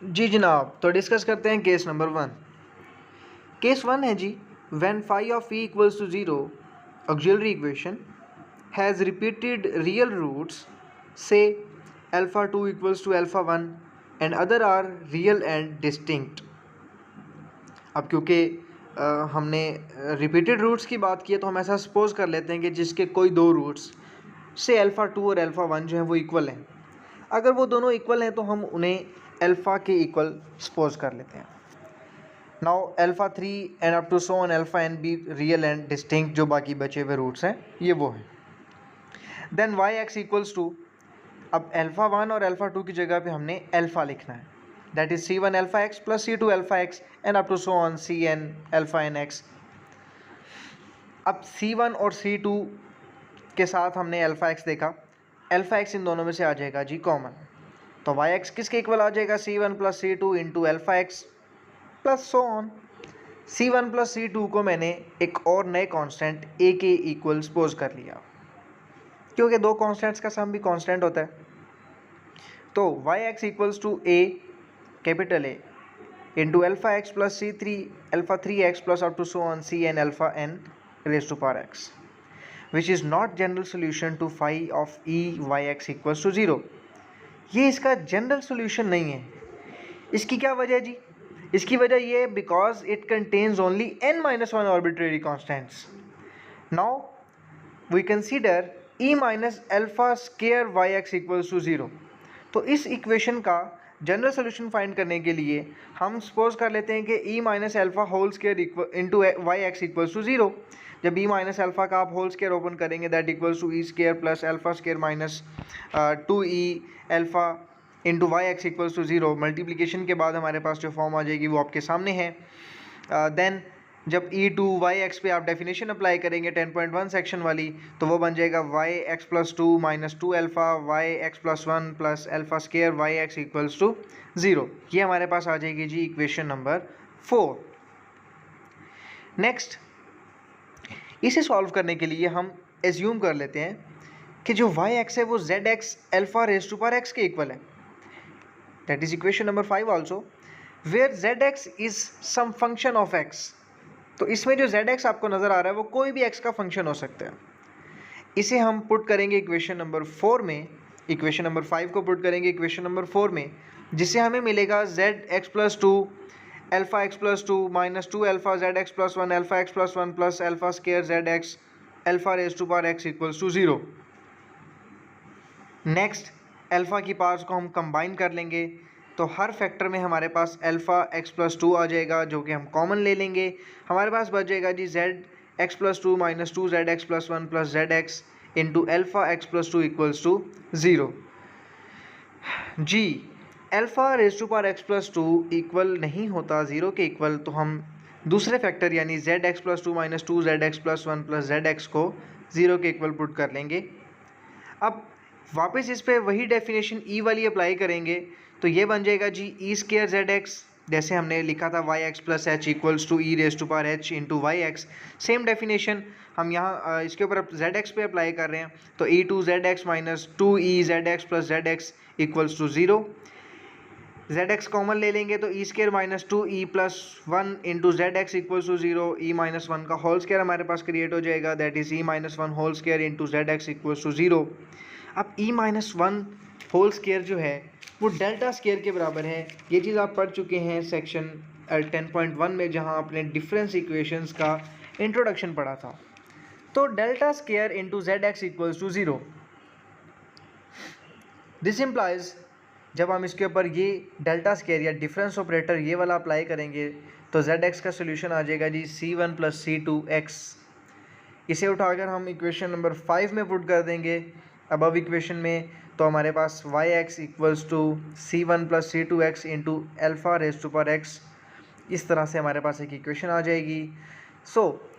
जी जनाब, तो डिस्कस करते हैं केस नंबर 1। केस 1 है जी, when phi of E equals to 0 auxiliary equation has repeated real roots से alpha 2 equals to alpha 1 and other are real and distinct. अब क्योंकि हमने रिपीटेड रूट्स की बात की है तो हम ऐसा सपोज कर लेते हैं कि जिसके कोई दो रूट्स से अल्फ़ा 2 और अल्फ़ा 1 जो है वो इक्वल हैं। अगर वो दोनों इक्वल हैं तो हम उन्हें अल्फ़ा के इक्वल सपोज कर लेते हैं। Now alpha 3 and up to so on alpha N be real and distinct, जो बाकी बचे हुए रूट्स हैं ये वो हैं। Then Y X equals to, अब अल्फ़ा 1 और अल्फ़ा 2 की जगह पे हमने अल्फ़ा लिखना है, that is C1 alpha X plus C2 alpha X and up to so on Cn alpha N X. अब C1 और C2 के साथ हमने अल्फ़ा एक्स देखा, अल्फ़ा एक्स इन दोनों में से आ जाएगा जी कॉमन, तो वाई एक्स किसके इक्वल आ जाएगा C1 plus C2 into alpha X plus so on. C1 plus C2 को मैंने एक और नए कांस्टेंट a के इक्वल सपोज कर लिया, क्योंकि दो कांस्टेंट्स का सम भी कांस्टेंट होता है। तो Y X equals to a capital A into alpha X plus C3 alpha 3x plus up to so on Cn alpha n raise to power x, which is not general solution to phi of e Y X equals to 0। ये इसका general solution नहीं है। इसकी क्या वजह जी? इसकी वजह ये है because it contains only n-1 arbitrary constants. Now we consider e minus alpha square Y X equals to 0। तो इस इक्वेशन का जनरल सोल्यूशन फाइंड करने के लिए हम सपोज कर लेते हैं कि e minus alpha whole square into Y X equals to 0। जब e माइनस अल्फा का आप होल स्केयर ओपन करेंगे that equals to E square plus alpha square minus 2e alpha into Y X equals to 0। Multiplication के बाद हमारे पास जो form आ जाएगी वो आपके सामने है। देन जब ई टू वाई एक्स पे आप डेफिनेशन अप्लाई करेंगे 10.1 सेक्शन वाली, तो वो बन जाएगा Y X plus 2 minus 2 alpha Y X plus 1 plus alpha square Y X equals to 0। ये हमारे पास आ जाएगी जी इक्वेशन नंबर 4। नेक्स्ट, इसे सॉल्व करने के लिए हम एज्यूम कर लेते हैं कि जो वाई एक्स है वो Z X alpha raise to power X के इक्वल है, that is equation number 5 also, where Z X is some function of X. तो इसमें जो जेड एक्स आपको नज़र आ रहा है वो कोई भी एक्स का फंक्शन हो सकता है। इसे हम पुट करेंगे इक्वेशन नंबर 4 में, इक्वेशन नंबर 5 को पुट करेंगे इक्वेशन नंबर 4 में, जिससे हमें मिलेगा Z X plus 2 alpha X plus 2 minus 2 alpha Z X plus 1 alpha X plus 1 plus alpha square Z X alpha raise to power X equals to 0। Next, alpha की powers को हम combine कर लेंगे, तो हर फैक्टर में हमारे पास alpha X plus 2 आ जाएगा जो कि हम कॉमन ले लेंगे। हमारे पास बच जाएगा G Z X plus 2 minus 2 Z X plus 1 plus Z X into alpha X plus 2 equals to 0। G alpha raise to power X plus 2 equal नहीं होता 0 के इक्वल, तो हम दूसरे फैक्टर यानी Z X plus 2 minus 2 Z X plus 1 plus Z x को 0 के equal put कर लेंगे। अब वापस इस पर वही डेफिनेशन ई वाली अप्लाई करेंगे, तो ये बन जाएगा जी ई स्केयर जेड एक्स, जैसे हमने लिखा था Y X plus H equals to E raise to power H into Y X. Same definition हम यहाँ इसके ऊपर जेड एक्स पे अप्लाई कर रहे हैं, तो E two Z X minus 2e Z X plus Z X equals to 0। Z X common ले लेंगे तो E square minus 2e plus 1 into Z X equals to 0। E minus 1 का whole square हमारे पास क्रिएट हो जाएगा, that is E minus 1 whole square into Z X equals to 0। अब ई minus 1 whole square जो है वो डेल्टा स्केयर के बराबर है। ये चीज़ आप पढ़ चुके हैं सेक्शन 10.1 में, जहाँ आपने डिफरेंस इक्वेशंस का इंट्रोडक्शन पढ़ा था। तो delta square into Z X equals to 0। This implies जब हम इसके ऊपर ये डेल्टा स्केयर या डिफरेंस ऑपरेटर ये वाला अप्लाई करेंगे तो जेड एक्स का सोल्यूशन आ जाएगा जी C1 प्लस C2x। इसे उठाकर हम इक्वेशन नंबर 5 में पुट कर देंगे अबव इक्वेशन में, तो हमारे पास Y X equals to C1 plus C2x into alpha raise to power X. इस तरह से हमारे पास एक इक्वेशन आ जाएगी। सो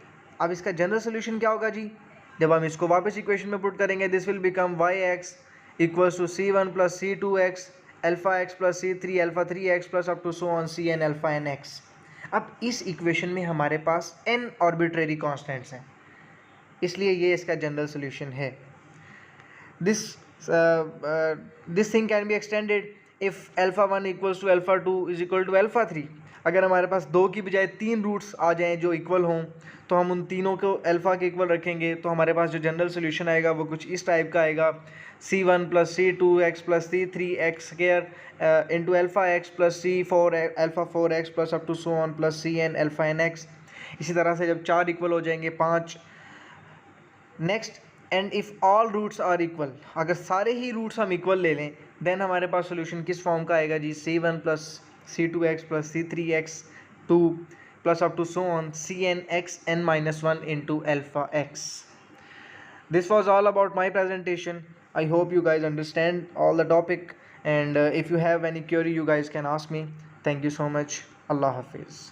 अब इसका जनरल सोल्यूशन क्या होगा जी? जब हम इसको वापस इक्वेशन में पुट करेंगे this will become Y X equals to C1 plus C2x alpha X plus C3 alpha 3x plus up to so on Cn alpha N X. अब इस इक्वेशन में हमारे पास n आर्बिट्रेरी कॉन्स्टेंट्स हैं, इसलिए ये इसका जनरल सोल्यूशन है। This thing can be extended if alpha 1 equals to alpha 2 is equal to alpha 3, अगर हमारे पास 2 की बजाय 3 रूट्स आ जाएँ जो इक्वल हों तो हम उन तीनों को अल्फ़ा के इक्वल रखेंगे, तो हमारे पास जो जनरल सोल्यूशन आएगा वो कुछ इस टाइप का आएगा, c1 plus c2x plus c3x square into alpha x plus c4 alpha 4x plus up to so on plus cn alpha n x। इसी तरह से जब 4 इक्वल हो जाएंगे 5। Next, and if all roots are equal, अगर सारे ही roots हम equal ले लें देन हमारे पास सोल्यूशन किस फॉर्म का आएगा जी, c1 plus c2x plus c3x 2 plus up to so on cn x n minus 1 into alpha x. This was all about my presentation. I hope you guys understand all the topic, and if you have any query you guys can ask me. Thank you so much. Allah Hafiz.